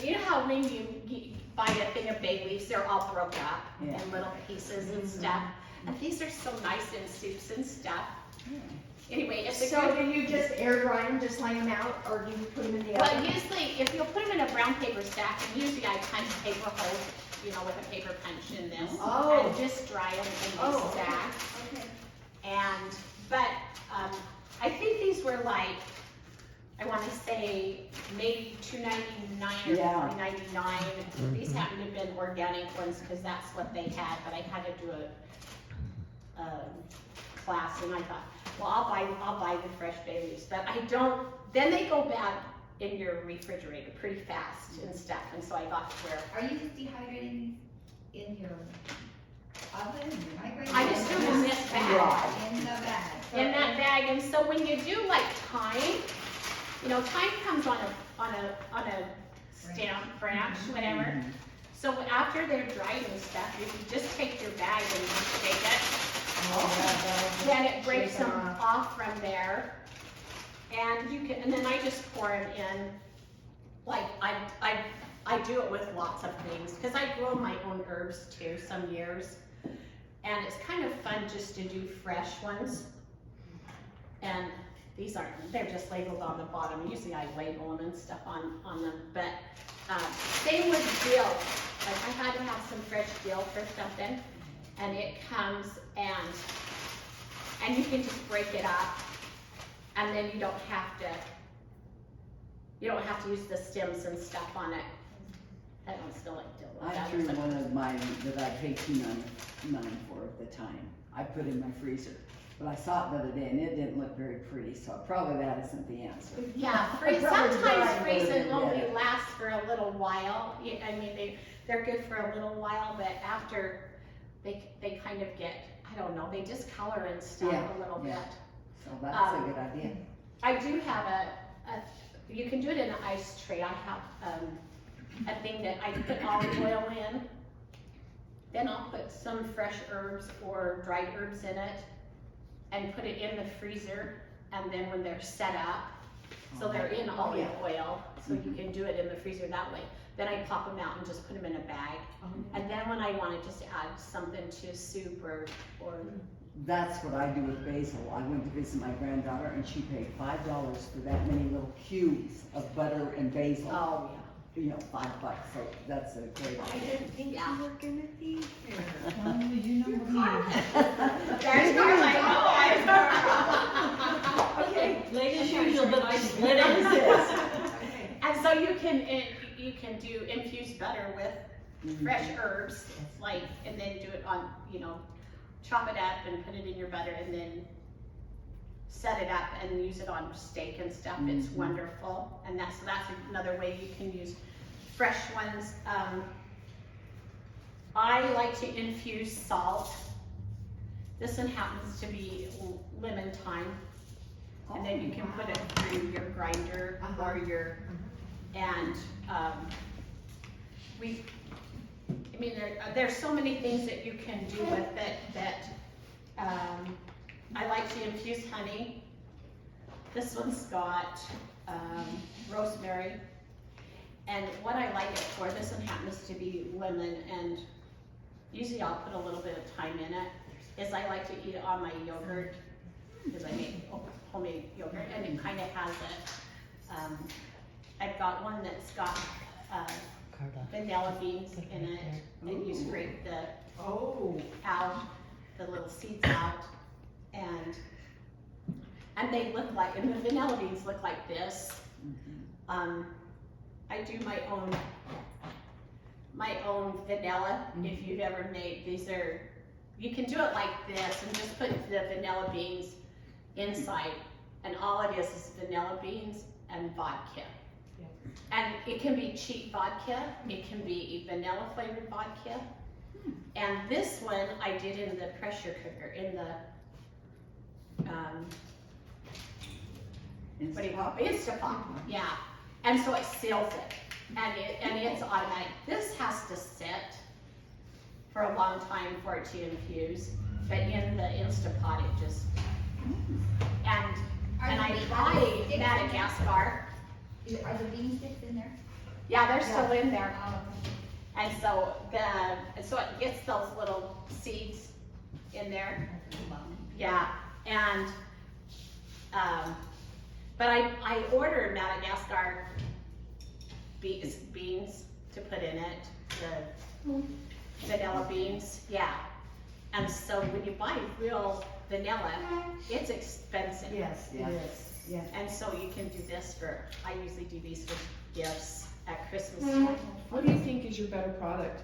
you know how when you buy a thing of bay leaves, they're all broke up in little pieces and stuff. And these are so nice in soups and stuff. Anyway, if so do you just air dry them, just lay them out, or do you put them in the oven? well, usually if you'll put them in a brown paper stack, and usually I punch paper holes, you know, with a paper punch in this, and just dry them in these stacks. Okay. And but I think these were like, I want to say maybe $2.99 or $3.99. These happen to have been organic ones because that's what they had. But I had to do a class, and I thought, well, I'll buy the fresh bay leaves. But I don't. Then they go bad in your refrigerator pretty fast and stuff. And so I got to where. Are you just dehydrating in your oven, your microwave? I just do it in this bag. In the bag. In that bag. And so when you do like thyme, you know, thyme comes on a stem, branch, whatever. So after they're dried and stuff, if you just take your bag and just shake it, then it breaks them off from there. And you can, and then I just pour them in. Like I do it with lots of things because I grow my own herbs too some years, and it's kind of fun just to do fresh ones. And these aren't, they're just labeled on the bottom. Usually I label them and stuff on them, but same with dill. Like I had to have some fresh dill for something, and it comes and you can just break it up, and then you don't have to use the stems and stuff on it. I don't still like dill. I threw one of mine that I paid $2.99 for at the time. I put in my freezer. But I saw it the other day and it didn't look very pretty, so probably that isn't the answer. Yeah, sometimes freezing only lasts for a little while. I mean, they're good for a little while, but after they kind of get, I don't know, they discolor and stuff a little bit. So that's a good idea. I do have you can do it in an ice tray. I have a thing that I put olive oil in. Then I'll put some fresh herbs or dried herbs in it, and put it in the freezer, and then when they're set up, so they're in olive oil, so you can do it in the freezer that way. Then I pop them out and just put them in a bag. And then when I want to just add something to soup or That's what I do with basil. I went to visit my granddaughter and she paid $5 for that many little cubes of butter and basil. oh You know, $5, so that's a great I idea. didn't think you were gonna be here. There's Okay, Late as usual, but I split it. And so you can do infused butter with fresh herbs, like, and then do it on, you know, chop it up and put it in your butter and then set it up and use it on steak and stuff. It's wonderful. And that's another way you can use fresh ones. I like to infuse salt. This one happens to be lemon thyme. And then you can put it through your grinder or your, and I mean, there's so many things that you can do with it that I like to infuse honey. This one's got rosemary. And what I like it for, this one happens to be lemon, and usually I'll put a little bit of thyme in it, is I like to eat it on my yogurt, because I make homemade yogurt, and it kind of has it. I've got one that's got vanilla beans in it, and you scrape the little seeds out, and they look like, and the vanilla beans look like this. I do my own vanilla. If you've ever made these, you can do it like this and just put the vanilla beans inside, and all it is vanilla beans and vodka. And it can be cheap vodka, it can be vanilla flavored vodka. And this one I did in the pressure cooker, in the what do you call it? Instapot, yeah. And so it seals it, and it's automatic. This has to sit for a long time for it to infuse, but in the Instapot it just, and I buy Madagascar. Are the bean sticks in there? Yeah, they're still in there. And so so it gets those little seeds in there. Yeah, and, but I ordered Madagascar beans to put in it, the vanilla beans, yeah. And so when you buy real vanilla, it's expensive. Yes, it Yeah. is, yeah. And so you can do this I usually do these for gifts at Christmas Mm-hmm. time. What do you think is your better product?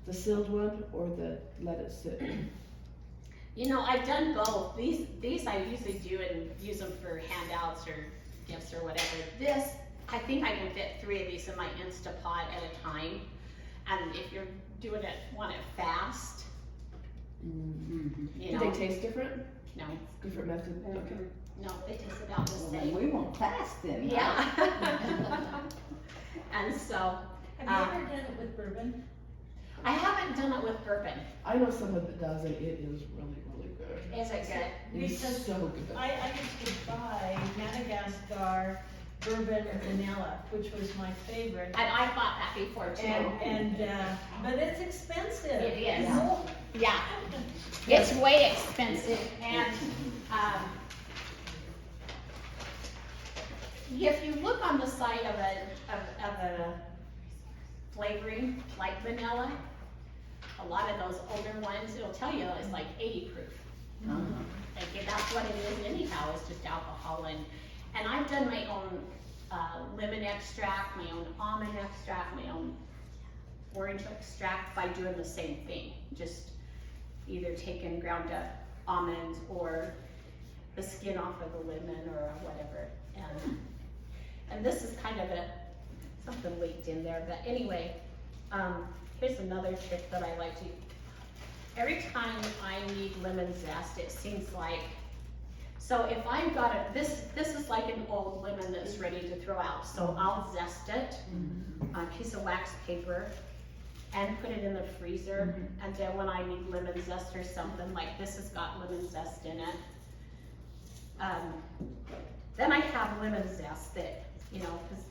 The sealed one or the let it sit? You know, I've done both. These I usually do and use them for handouts or gifts or whatever. This, I think I can fit 3 of these in my Instapot at a time. And if you're want it fast, you Do know. they taste different? No, Different method? Okay. no, they taste about the Well, then same. we won't fast then. huh? Yeah. And so, Have you ever done it with bourbon? I haven't done it with bourbon. I know someone that does it, it is really, really good. Is it good? It is Because so good. I used to buy Madagascar bourbon and vanilla, which was my favorite. And I bought that before too. But it's expensive. It is. No. Yeah, it's way expensive, and, if you look on the side of a flavoring, like vanilla, a lot of those older ones, it'll tell you it's like 80 proof. Uh-huh. Like, that's what it is anyhow, it's just alcohol, and I've done my own, lemon extract, my own almond extract, my own orange extract by doing the same thing, just either taking ground up almonds or the skin off of the lemon or whatever. And this is kind of something leaked in there, but anyway, here's another trick that I like to, every time I need lemon zest, it seems like, so if I've got this is like an old lemon that's ready to throw out, so I'll zest it on a piece of wax paper and put it in the freezer, and then when I need lemon zest or something, like this has got lemon zest in it, then I have lemon zest that, you know, because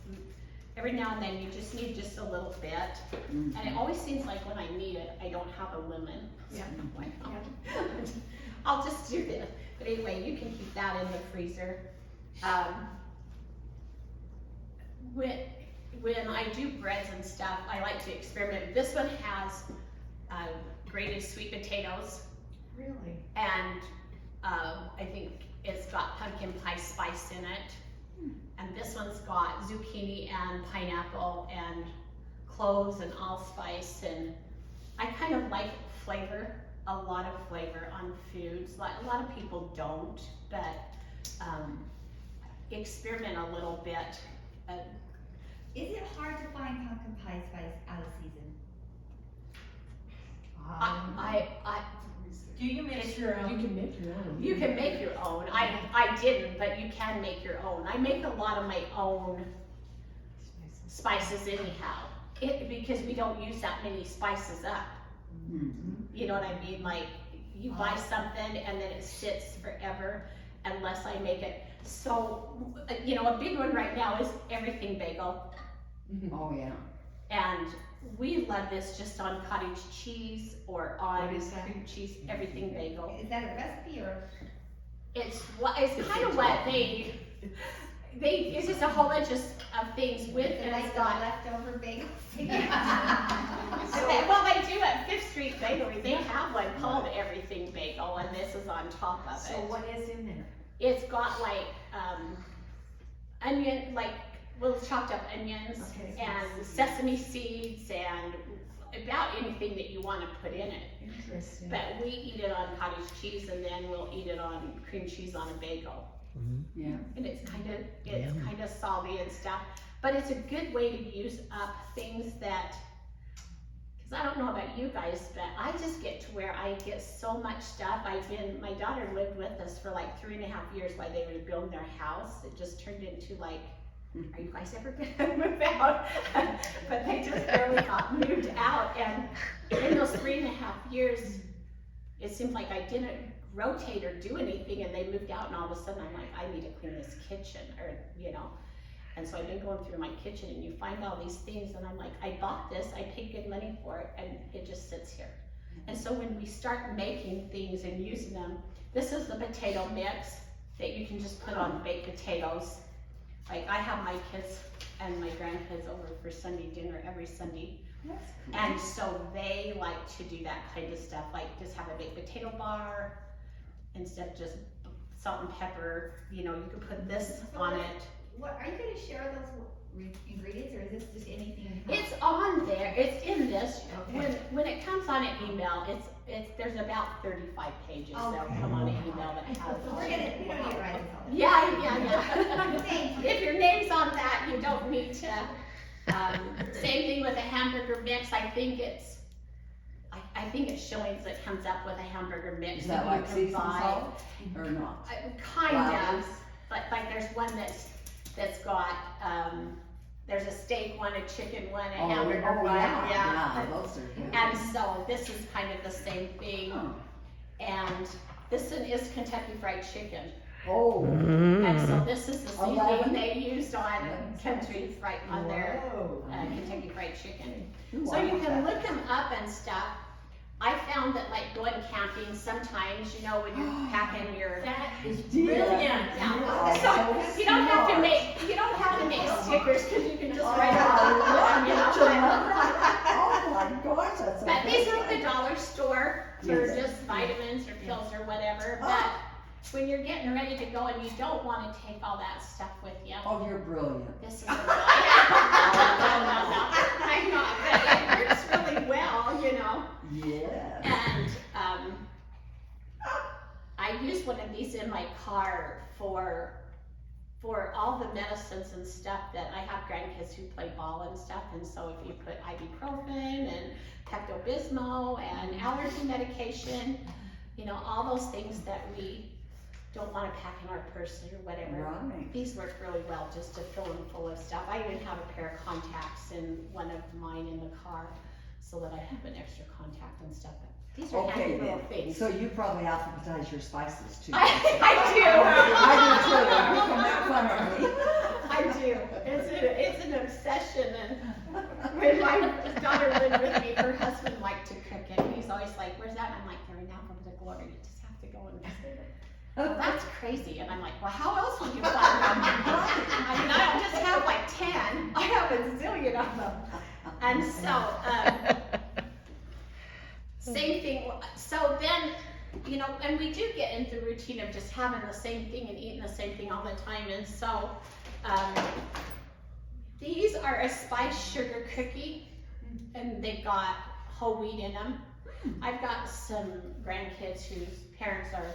every now and then you just need just a little bit, and it always seems like when I need it, I don't have a lemon. Yeah. I'll just do this, but anyway, you can keep that in the freezer. When I do breads and stuff, I like to experiment. This one has grated sweet potatoes, Really? and I think it's got pumpkin pie spice in it. And this one's got zucchini and pineapple and cloves and allspice, and I kind of like flavor, a lot of flavor on foods. Like a lot of people don't, but experiment a little bit. Is it hard to find pumpkin pie spice out of season? Do you mix your You own? can make your own. You can make your own. I didn't, but you can make your own. I make a lot of my own spices anyhow, because we don't use that many spices up. You know what I mean? Like, you buy something and then it sits forever unless I make it. So, you know, a big one right now is everything bagel. Oh, yeah. And we love this just on cottage cheese or on What is that? cream cheese, everything bagel. Is that a recipe or? It's kind of what it's just a whole bunch of things with, and Like it's the got, leftover bagels? well, they do at Fifth Street Bakery, they have one called Everything Bagel, and this is on top of So it. what is in there? It's got like, onion, like little chopped up onions, Okay. and sesame seeds, and about anything that you wanna put in it. Interesting. But we eat it on cottage cheese, and then we'll eat it on cream cheese on a bagel. Yeah. And it's kind of salty and stuff, but it's a good way to use up things that, because I don't know about you guys, but I just get to where I get so much stuff. My daughter lived with us for like 3.5 years while they were building their house. It just turned into like, are you guys ever gonna move out? But they just barely got moved out, and in those 3.5 years, it seemed like I didn't rotate or do anything, and they moved out, and all of a sudden I'm like, I need to clean this kitchen, or, you know. And so I've been going through my kitchen and you find all these things and I'm like, I bought this, I paid good money for it, and it just sits here. And so when we start making things and using them, this is the potato mix that you can just put on baked potatoes. Like I have my kids and my grandkids over for Sunday dinner every Sunday. That's cool. And so they like to do that kind of stuff, like just have a baked potato bar instead of just salt and pepper. You know, you could put this on it. What, are you gonna share those ingredients, or is this just anything? you have? It's on there, it's in this. Okay. When it comes on an email, there's about 35 pages that come on an email that has. So we don't need to write this all. Yeah. Thank you. If your name's on that, you don't need to. Same thing with a hamburger mix. I think it's Shillings that comes up with a hamburger mix. Is that you like can seasoned buy. salt or not? Kind Wow. of, but like there's one that's got, there's a steak one, a chicken one, a hamburger one, Yeah, those are good. And so this is kind of the same thing, Huh. and this one is Kentucky Fried Chicken. Oh, And so this is the same Oh, thing that they used on Country Fried, on their Whoa. Kentucky Fried Chicken. ooh, So I you like can that. look them up and stuff. I found that like going camping, sometimes, you know, when you're packing your. That is Yeah. brilliant. Yeah. Yeah. So you don't have to make stickers, cause you can just write it Oh, on one, you know. Oh my gosh, that's. But these are at the dollar store for Yes. just vitamins or pills or whatever, but when you're getting ready to go and you don't wanna take all that stuff with you. Oh, you're brilliant. This is a no, I'm not, but it works really well, you know. Yeah. And, I use one of these in my car for all the medicines and stuff that I have grandkids who play ball and stuff, and so if you put ibuprofen and Pepto-Bismol and allergy medication, you know, all those things that we don't wanna pack in our purse or whatever. Right. These work really well just to fill them full of stuff. I even have a pair of contacts in one of mine in the car so that I have an extra contact and stuff. These are Okay handy little then, things. so you probably alphabetize your spices too. I I do too, you can make fun of me. I do. It's an obsession, and when my daughter lived with me, her husband liked to cook it. He's always like, "Where's that?" And I'm like, "They're in alphabetical order. You just have to go and visit it." Well, that's crazy. And I'm like, "Well, how else would you find them?" I mean, I don't just have like 10. I have a zillion of them. And so, same thing. So then, you know, and we do get into the routine of just having the same thing and eating the same thing all the time. And so, these are a spiced sugar cookie, and they've got whole wheat in them. I've got some grandkids whose parents are,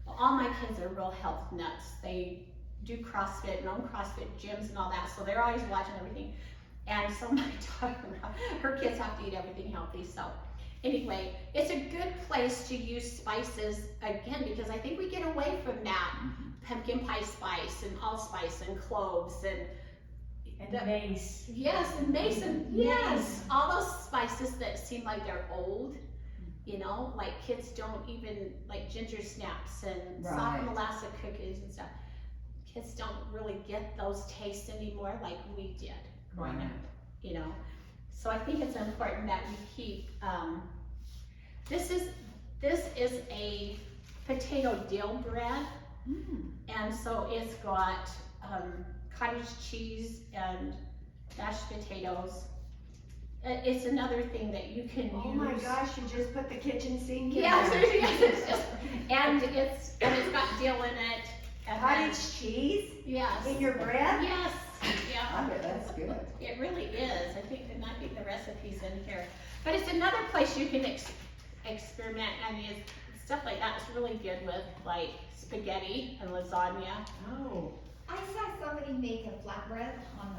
well, all my kids are real health nuts. They do CrossFit and own CrossFit gyms and all that, so they're always watching everything. And so my daughter, her kids have to eat everything healthy, so. Anyway, it's a good place to use spices again, because I think we get away from that pumpkin pie spice and allspice and cloves and Mace. yes, and mace and yes, all those spices that seem like they're old. You know, like kids don't even like ginger snaps and soft Right. molasses cookies and stuff. Kids don't really get those tastes anymore like we did growing up. You know, so I think it's important that we keep. This is a potato dill bread, and so it's got cottage cheese and mashed potatoes. It's another thing that you can use. Oh my gosh, you just put the kitchen sink in Yes, there. yes, it's just, and it's got dill in it. And then- Cottage cheese Yes. in your bread? Yes, yeah. I bet that's good. It really is. I think the recipe's in here. But it's another place you can experiment. I mean, stuff like that is really good with like spaghetti and lasagna. Oh. I saw somebody make a flatbread on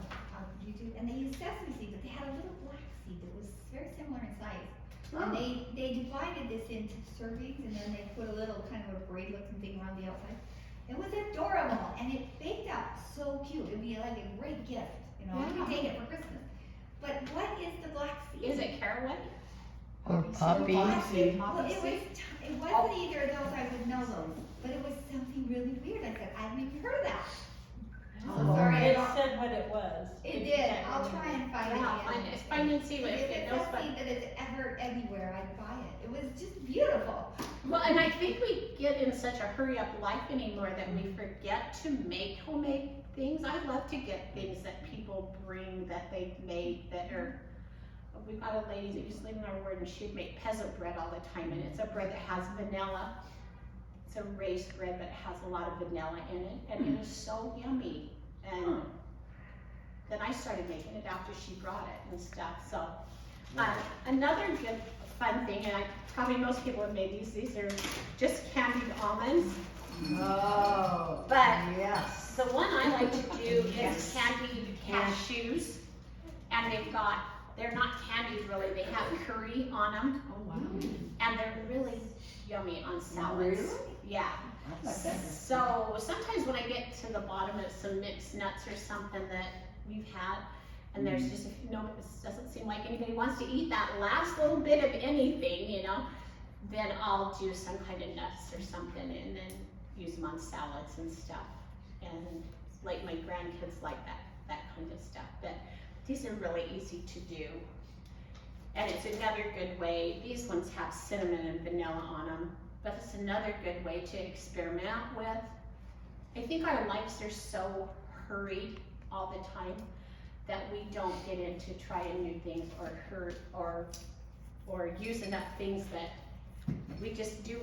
YouTube, and they used sesame seed, but they had a little black seed that was very similar in size. And they divided this into servings, and then they put a little kind of a braid looking thing around the outside. It was adorable, and it baked out so cute. It'd be like a great gift, you know, you can take it for Christmas. But what is the black seed? Is it caraway? Or poppy. Poppy. Well, it wasn't either of those, I would know those, but it was something really weird. I said, I've never heard of that. So sorry, I It don't, said what it was. it if you did, can't I'll remember. try and find it Yeah, again. find and see what If it it's knows. something that is ever everywhere, I'd buy it. It was just beautiful. Well, and I think we get in such a hurry up life anymore that we forget to make homemade things. I love to get things that people bring that they've made that are, we've got a lady that used to live in our ward and she'd make peasant bread all the time, and it's a bread that has vanilla. It's a raised bread, but it has a lot of vanilla in it, and it is so yummy. And then I started making it after she brought it and stuff, so. Another good fun thing, and probably most people have made these are just candied almonds. Oh. But Yes. the one I like to do is Yes. candied cashews, and they're not candied really, they have curry on them, Oh, wow. and they're really yummy on salads. Really? Yeah. I like that. So sometimes when I get to the bottom of some mixed nuts or something that we've had, and there's just, it doesn't seem like anybody wants to eat that last little bit of anything, then I'll do some kind of nuts or something and then use them on salads and stuff. And like my grandkids like that kind of stuff. But these are really easy to do. And it's another good way, these ones have cinnamon and vanilla on them, but it's another good way to experiment with. I think our lives are so hurried all the time that we don't get into trying new things or use enough things that we just do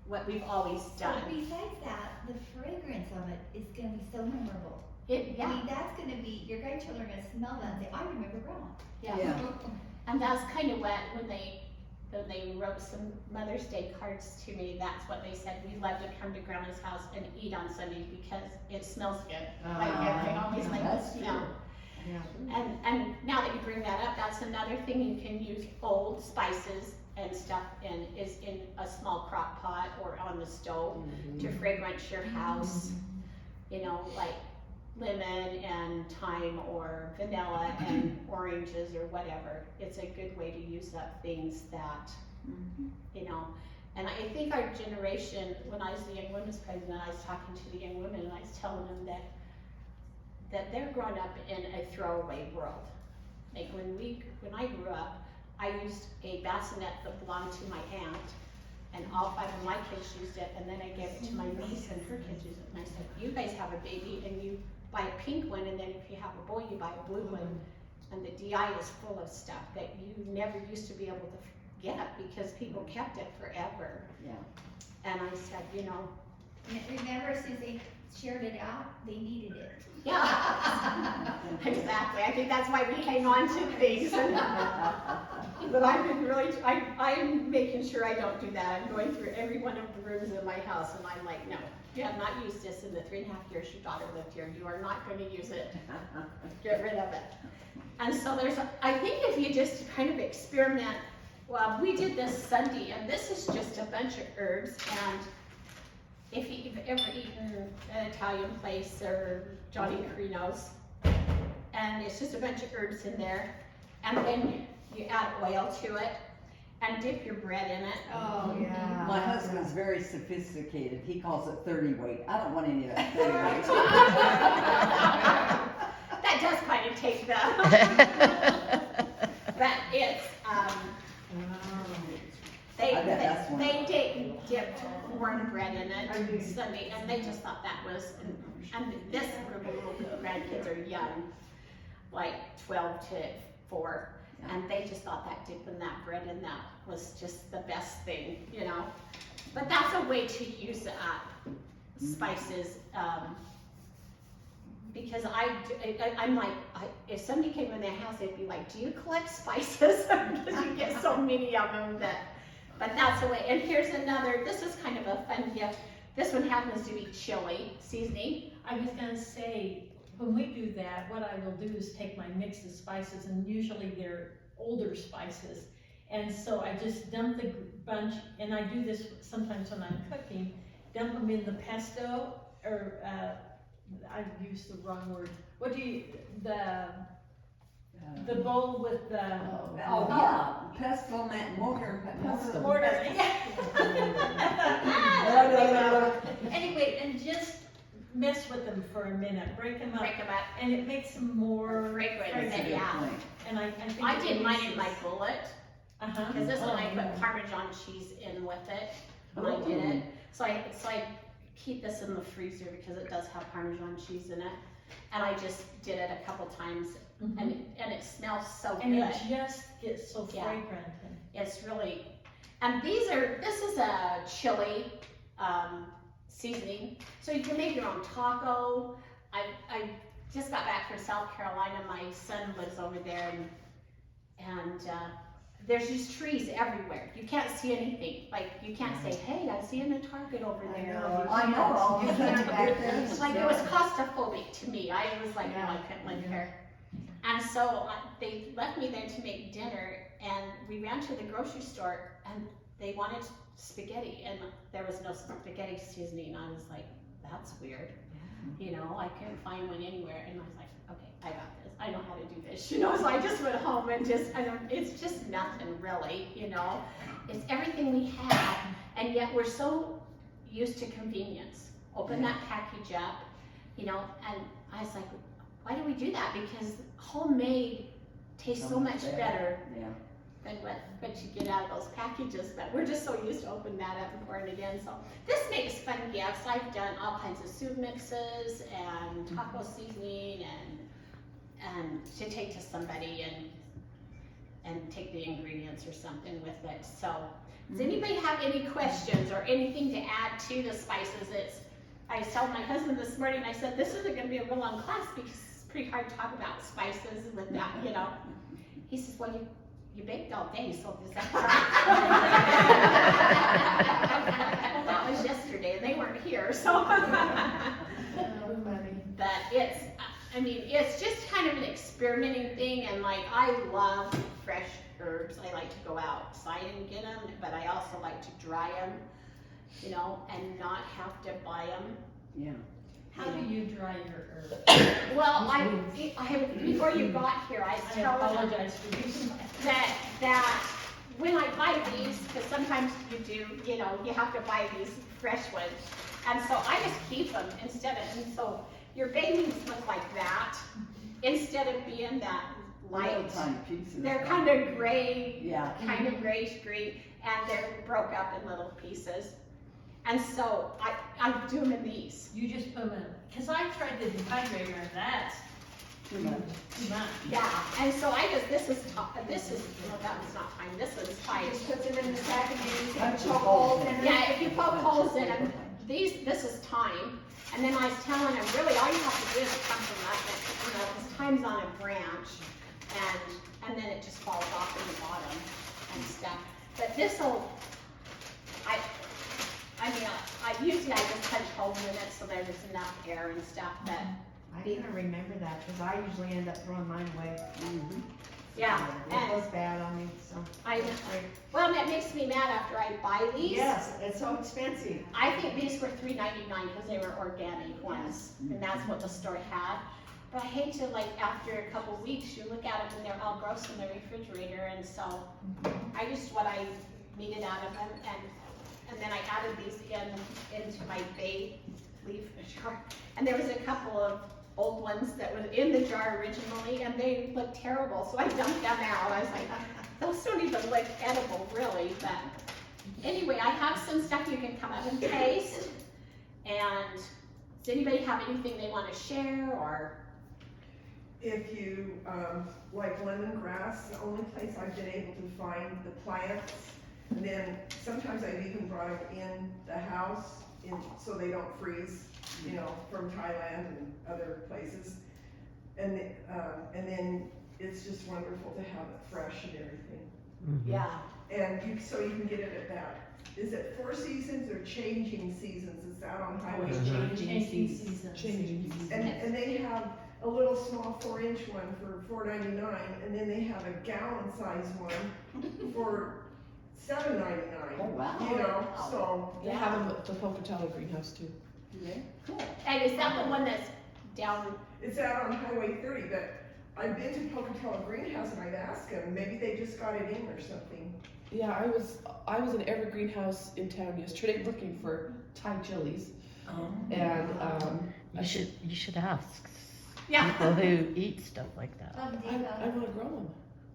what we've always done. But besides that, the fragrance of it is gonna be so memorable. I Yeah, mean, that's gonna be, your grandchildren are gonna smell that and say, I remember grandma. yeah. And that's kind of what, when they wrote some Mother's Day cards to me, that's what they said. We love to come to Grandma's house and eat on Sundays because it smells good. They always like that's the smell. Yeah. And now that you bring that up, that's another thing you can use old spices and stuff is in a small crock pot or on the stove to fragrance your house. Like lemon and thyme or vanilla and oranges or whatever. It's a good way to use up things that, and I think our generation, when I was the young women's president, I was talking to the young women and I was telling them that they're growing up in a throwaway world. Like when I grew up, I used a bassinet that belonged to my aunt, and all 5 of my kids used it, and then I gave it to my niece and her kids used it. And I said, you guys have a baby and you buy a pink one, and then if you have a boy, you buy a blue one. And the DI is full of stuff that you never used to be able to get because people kept it forever. Yeah. And I said, And remember, since they shared it out, they needed it. yeah, exactly. I think that's why we hang on to things. But I've been really, I'm making sure I don't do that. I'm going through every one of the rooms in my house and I'm like, no, you have not used this in the 3.5 years your daughter lived here. You are not going to use it. Get rid of it. And so I think if you just kind of experiment, well, we did this Sunday and this is just a bunch of herbs, and if you've ever eaten an Italian place or Johnny Carino's, and it's just a bunch of herbs in there, and then you add oil to it and dip your bread in it. Oh, yeah. My husband's very sophisticated. He calls it 30 weight. I don't want any of that 30 weight. That does kind of take the, but it's, they dipped cornbread in it Sunday, and they just thought that was, and this group of grandkids are young, like 12 to 4, and they just thought that dipping that bread in that was just the best thing, But that's a way to use up spices, because I'm like, if somebody came in their house, they'd be like, do you collect spices? Because you get so many of them but that's a way. And here's another, this is kind of a fun gift. This one happens to be chili seasoning. I was gonna say, when we do that, what I will do is take my mix of spices, and usually they're older spices. And so I just dump the bunch, and I do this sometimes when I'm cooking, dump them in the pesto, or I used the wrong word. What do you, the bowl with the. Oh, yeah, pestle, mortar. Mortar, yeah. Anyway, and just mess with them for a minute, break them up, break them up. and it makes them more Fragrant, fragrant. yeah. And I think I it did mine in releases- my bullet, Uh-huh. cause this one I Oh, put Parmesan cheese in with it when I did it. So I keep this in the freezer because it does have Parmesan cheese in it. And I just did it a couple times Mhm. and it smells so And good. it just gets so Yeah. fragrant. It's really, and this is a chili, seasoning. So you can make your own taco. I just got back from South Carolina. My son lives over there and there's just trees everywhere. You can't see anything. Like, you can't say, hey, I see a Target over there. I know, all the time back there. It's like, it was claustrophobic to me. I was like, no, I couldn't live here. And so they left me there to make dinner, and we ran to the grocery store, and they wanted spaghetti, and there was no spaghetti seasoning. I was like, that's weird. You know, I couldn't find one anywhere, and I was like, okay, I got this. I know how to do this, you know. So I just went home and it's just nothing really, you know. It's everything we have, and yet we're so used to convenience. Open that package up, you know, and I was like, why do we do that? Because homemade tastes so much better Yeah. than what you get out of those packages, but we're just so used to opening that up and pouring it in. So this makes fun gifts. I've done all kinds of soup mixes and taco seasoning and to take to somebody and take the ingredients or something with it. So does anybody have any questions or anything to add to the spices? I was telling my husband this morning, I said, this isn't gonna be a real long class because it's pretty hard to talk about spices with that, you know. He says, well, you baked all day, so is that right? Well, that was yesterday, and they weren't here, so. But it's just kind of an experimenting thing, and like, I love fresh herbs. I like to go outside and get them, but I also like to dry them, you know, and not have to buy them. Yeah. How do you dry your herbs? Well, before you got here, I was I telling them apologize for using my. that when I buy these, because sometimes you do, you know, you have to buy these fresh ones, and so I just keep them instead of, and so your bay leaves look like that, instead of being that light. Little tiny pieces. They're kind of gray, Yeah. kind of grayish green, and they're broke up in little pieces. And so I do them in these. You just put them in, because I tried the dehydrator and that's Too much. too much. Yeah, and so this is, well, that was not fine, this is fine. Just puts them in the sack and then you Bunch can of poke holes holes. in them. Yeah, if you poke holes in them, this is thyme. And then I was telling him, really, all you have to do is come from that, you know, because thyme's on a branch, and then it just falls off in the bottom and stuff. But this'll, usually I just punch holes in it so there's enough air and stuff, but, I didn't remember that, cause I usually end up throwing mine away. yeah. It And was bad on me, so. well, that makes me mad after I buy these. Yes, it's so expensive. I think these were $3.99 because they were organic ones, and that's what the store had. But I hate to, like, after a couple weeks, you look at them and they're all gross in the refrigerator, and so I used what I needed out of them, and then I added these into my bay leaf jar. And there was a couple of old ones that were in the jar originally, and they looked terrible, so I dumped them out. I was like, those don't even look edible, really, but anyway, I have some stuff you can come up and taste. And does anybody have anything they want to share, or? If you like lemongrass, the only place I've been able to find the plants, and then sometimes I've even brought them in the house so they don't freeze, you know, from Thailand and other places. And then it's just wonderful to have it fresh and everything. Yeah. And so you can get it at that. Is it Four Seasons or Changing Seasons? It's out on Highway. Changing seasons. And they have a little small 4-inch one for $4.99, and then they have a gallon size one for $7.99. Oh, wow. You know, so They have them at the Pocatello greenhouse too. Cool. And is that the one that's down? it's out on Highway 30. But I've been to Pocatello Greenhouse and I've asked them, maybe they just got it in or something. Yeah, I was in every greenhouse in town yesterday looking for Thai chilies. And, You should ask Yeah. people who eat stuff like that. I wanna grow them.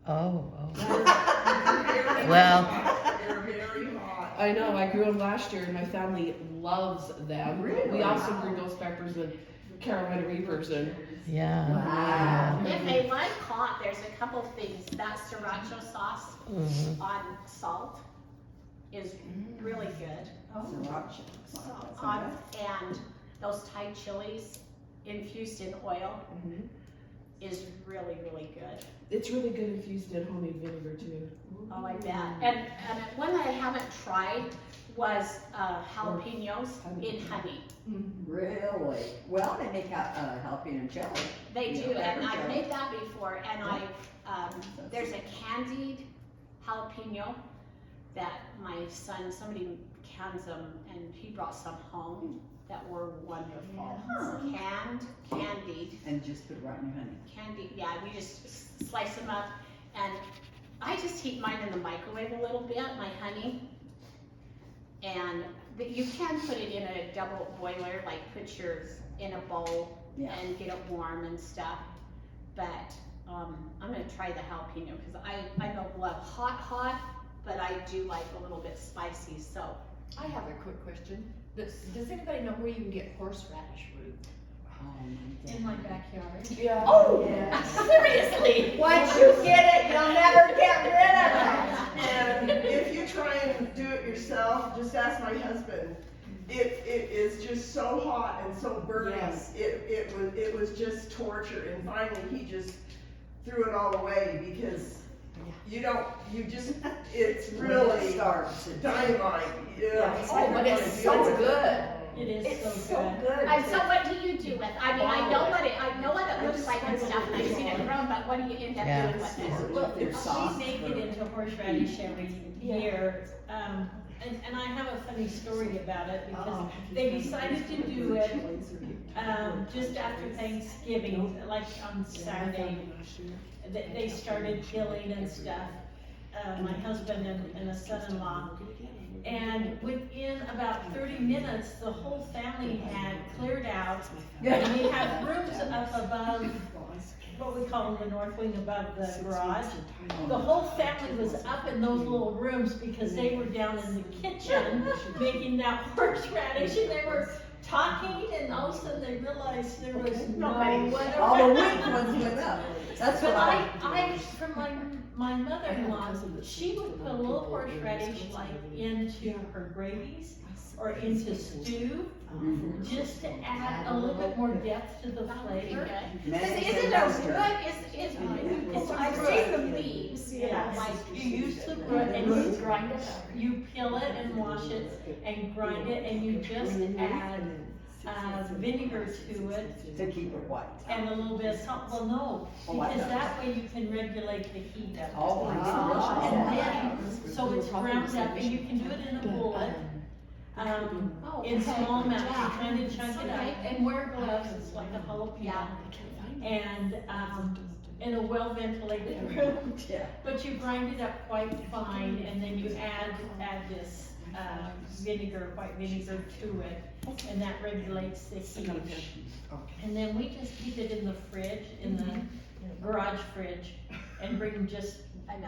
Oh, Very Well- hot. They're very hot. I know, I grew them last year and my family loves them. Really? We also grew ghost peppers and Carolina Reapers and, yeah. Wow. If they like hot, there's a couple things. That sriracha sauce Mhm. on salt is really good. Sriracha. And those Thai chilies infused in oil is really, really good. it's really good infused in homemade vinegar too. Oh, I bet. And one that I haven't tried was jalapenos in honey. Really? Well, they make jalapeno jelly. They Yeah, do, and pepper I've jelly. made that before, and there's a candied jalapeno that my son, somebody cans them, and he brought some home that were wonderful. Candied, And just put it right in your honey. candied, yeah, we just slice them up, and I just heat mine in the microwave a little bit, my honey. And you can put it in a double boiler, like put yours in a bowl Yeah. and get it warm and stuff. But I'm gonna try the jalapeno because I don't love hot, but I do like a little bit spicy. So I have a quick question. Does anybody know where you can get horseradish root? Oh my In my God. backyard. Yeah. Oh, seriously, once you get it, you'll never get rid of it. And if you try and do it yourself, just ask my husband. It is just so hot and so burning. Yes. It was just torture, and finally he just threw it all away because it's really Starts. dynamite. Yeah. Oh, but it's so good. It is It's so so good. good. and so what do you do with? I mean, I know what it looks like and stuff, and I've seen it grown. But what do you end up Yeah. doing with it? Well, Their sauce we make for- it into horseradish every year, and I have a funny story about it because they decided to do it, just after Thanksgiving, like on Saturday. They started grilling and stuff, my husband and a son-in-law. And within about 30 minutes, the whole family had cleared out. And we have rooms up above, what we call the north wing above the garage. The whole family was up in those little rooms because they were down in the kitchen making that horseradish, and they were talking, and all of a sudden they realized there was no one All the around. weak ones went up. That's But what I, from my mother-in-law, she would put a little horseradish like into her gravies or into stew, Mhm. just to add a little bit more depth to the flavor. Maybe Is it's it in a mustard. root? It's I've seen the leaves, you know, Yeah, like you use the root and you grind it, you peel it and wash it and grind it, and you just add vinegar to it To keep it white. and a little bit of salt. Well, no, Oh, I because know. that way you can regulate the heat of it. Oh, I And see. then, so it's ground up, and you can do it in a bullet, in small amounts, you kind of chunk it up, and wear gloves, it's like a jalapeno. And, in a well-ventilated room, Yeah. but you grind it up quite fine, and then you add this, vinegar, white vinegar to it, and that regulates the heat. And then we just keep it in the fridge, in the garage fridge, and bring just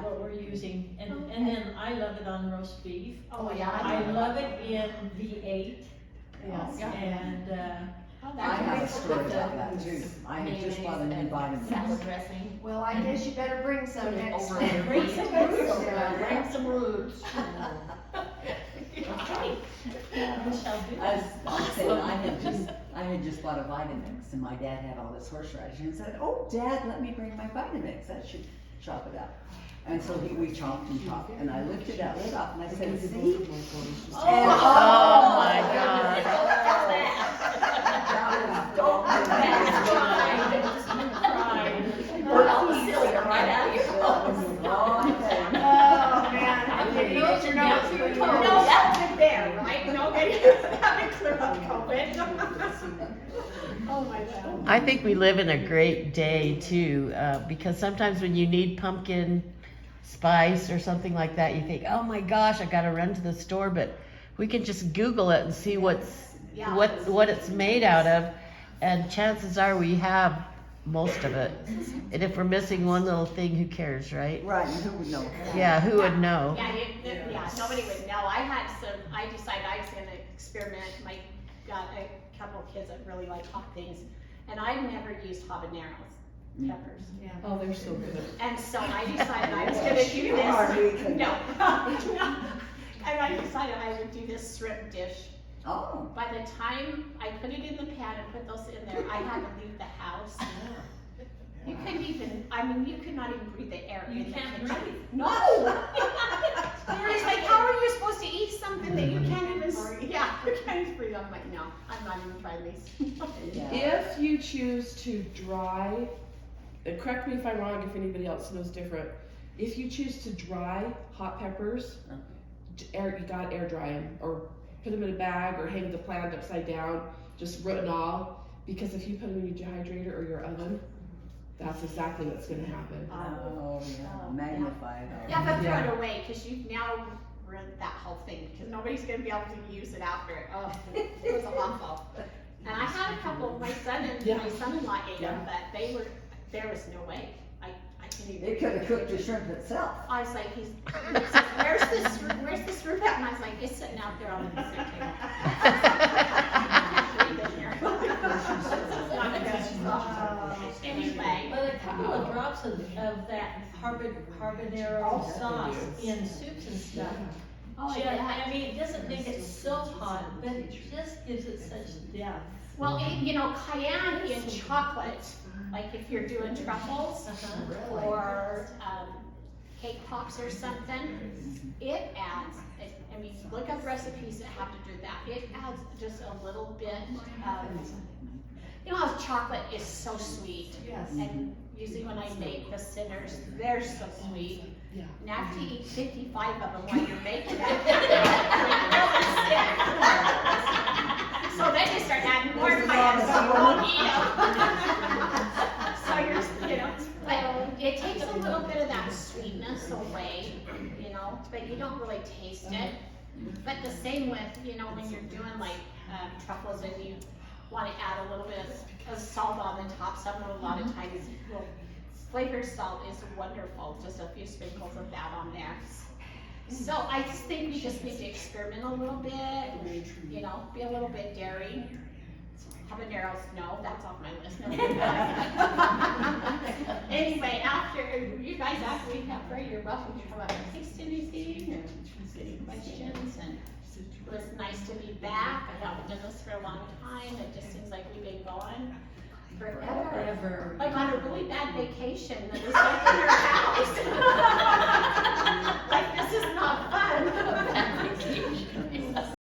what we're using, and then I love it on roast beef. Oh, yeah. I love it in V8, Yes. and, I have a story about that too. I had just bought a new vitamin. Salad dressing. Well, I guess you better bring some next time. Bring some roots. Bring some roots. okay, we shall do I that. was saying, I had just bought a Vitamix, and my dad had all this horseradish, and said, "Oh, Dad, let me bring my Vitamix. I should chop it up." And so we chopped and chopped, and I lifted that lid off, and I said, "See?" Oh my God. Don't do that. Burn all the cilia right out of your That was the wrong thing. Oh, man. Okay, those are down to your toes. No, that's good there, right? Nobody having to clear up COVID. Oh, my God. I think we live in a great day too, because sometimes when you need pumpkin spice or something like that, you think, oh my gosh, I gotta run to the store, but we can just Google it and see what's Yeah. what it's made out of, and chances are we have most of it. And if we're missing one little thing, who cares, right? Right, and who would know? Yeah, who would know? Yeah, nobody would know. I decided I was gonna experiment. I got a couple of kids that really like hot things, and I've never used habaneros peppers. Oh, they're so good. And so I decided I was gonna do this. No. And I decided I would do this shrimp dish. Oh, By the time I put it in the pan and put those in there, I had to leave the house. You couldn't even, you could not even breathe the air You in the can't kitchen. breathe. No! It's like, how are you supposed to eat something that you can't even breathe? Yeah, you can't even breathe. I'm like, no, I'm not even trying these. yeah. If you choose to dry, and correct me if I'm wrong, if anybody else knows different, if you choose to dry hot peppers, you gotta air dry them, or put them in a bag, or hang the plant upside down, just root and all, because if you put them in your dehydrator or your oven, that's exactly what's gonna happen. Oh, yeah, magnified. Yeah, but throw Yeah. it away, because you've now ruined that whole thing, because nobody's gonna be able to use it after it. Oh, it was awful. And I had a couple of my son-in-law ate them, but there was no way. I couldn't even. It could have cooked the shrimp itself. I was like, he says, where's this shrimp at? And I was like, it's sitting out there on the dessert table. Anyway. But a couple of drops of that habanero sauce in soups and stuff. Oh, Just, yeah. I mean, it doesn't make it so hot, but it just gives it such depth. Well, cayenne in chocolate, like if you're doing truffles or cake pops or something, it adds, look up recipes that have to do that. It adds just a little bit of, how chocolate is so sweet. Yes. And usually when I make the sinners, they're so sweet. Yeah. And after you eat 55 of them while you're making it, so then you start adding more cayenne, so you won't eat them. So but it takes a little bit of that sweetness away, but you don't really taste it. But the same with, when you're doing like truffles and you want to add a little bit of salt on the top, a lot of times, flavored salt is wonderful, just a few sprinkles of that on there. So I just think we just need to experiment a little bit, be a little bit daring. Habaneros, no, that's off my list. Anyway, after we have prayer, you're welcome to come up and taste anything or ask any questions. And it was nice to be back. I haven't done this for a long time. It just seems like we've been gone forever. Forever. Like on a really bad vacation that was like in our house.